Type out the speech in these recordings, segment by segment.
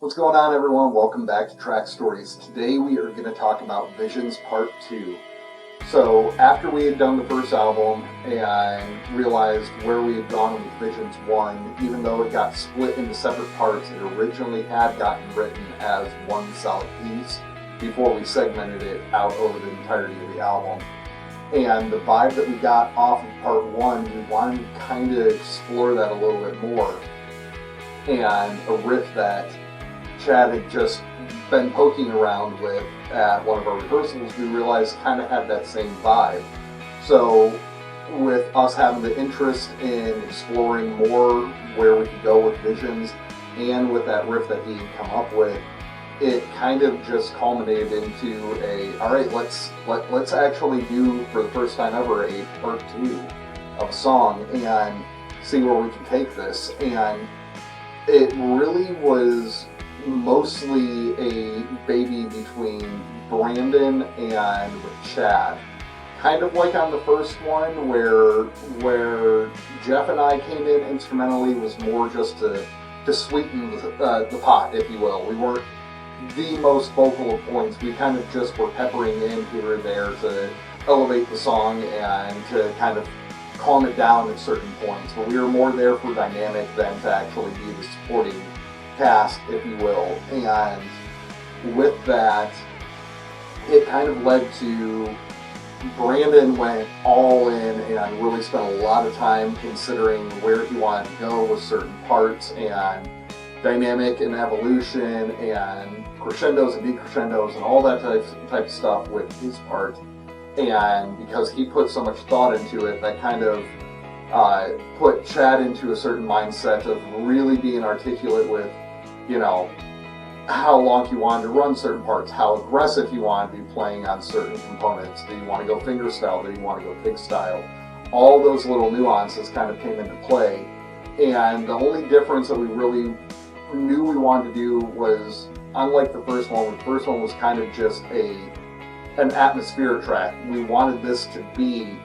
What's going on, everyone? Welcome back to Track Stories. Today we are going to talk about Visions Part 2. So, after we had done the first album and realized where we had gone with Visions 1, even though it got split into separate parts, it originally had gotten written as one solid piece before we segmented it out over the entirety of the album. And the vibe that we got off of Part 1, we wanted to kind of explore that a little bit more. And a riff that Chad had just been poking around with at one of our rehearsals, we realized kind of had that same vibe. So with us having the interest in exploring more where we could go with Visions, and with that riff that he had come up with, it kind of just culminated into alright, let's actually do, for the first time ever, a part 2 of a song and see where we can take this. And it really was mostly a baby between Brandon and Chad. Kind of like on the first one, where Jeff and I came in instrumentally, was more just to sweeten the pot, if you will. We weren't the most vocal of points. We kind of just were peppering in here and there to elevate the song and to kind of calm it down at certain points. But we were more there for dynamic than to actually be the supporting cast, if you will. And with that, it kind of led to Brandon went all in and really spent a lot of time considering where he wanted to go with certain parts and dynamic and evolution and crescendos and decrescendos and all that type of stuff with his part. And because he put so much thought into it, that kind of put Chad into a certain mindset of really being articulate with, how long you wanted to run certain parts, how aggressive you wanted to be playing on certain components. Do you want to go finger style? Do you want to go pick style? All those little nuances kind of came into play. And the only difference that we really knew we wanted to do was, unlike the first one was kind of just an atmospheric track. We wanted this to be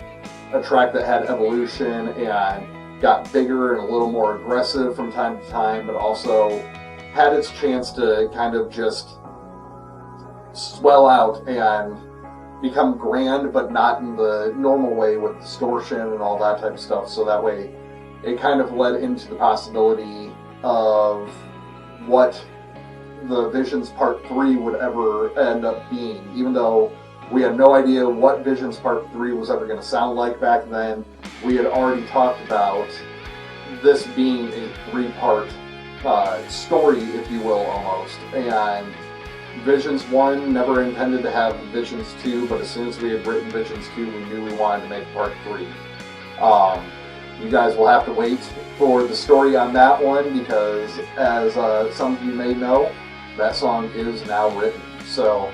a track that had evolution and got bigger and a little more aggressive from time to time, but also had its chance to kind of just swell out and become grand, but not in the normal way with distortion and all that type of stuff. So that way it kind of led into the possibility of what the Visions Part 3 would ever end up being. Even though we had no idea what Visions Part 3 was ever going to sound like back then, we had already talked about this being a 3-part story, if you will, almost. And Visions 1 never intended to have Visions 2, but as soon as we had written Visions 2, we knew we wanted to make Part 3. You guys will have to wait for the story on that one, because as some of you may know, that song is now written. So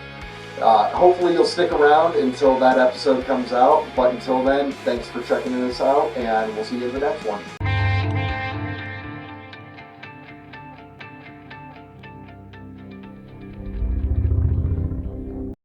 hopefully you'll stick around until that episode comes out. But until then, thanks for checking this out, and we'll see you in the next one.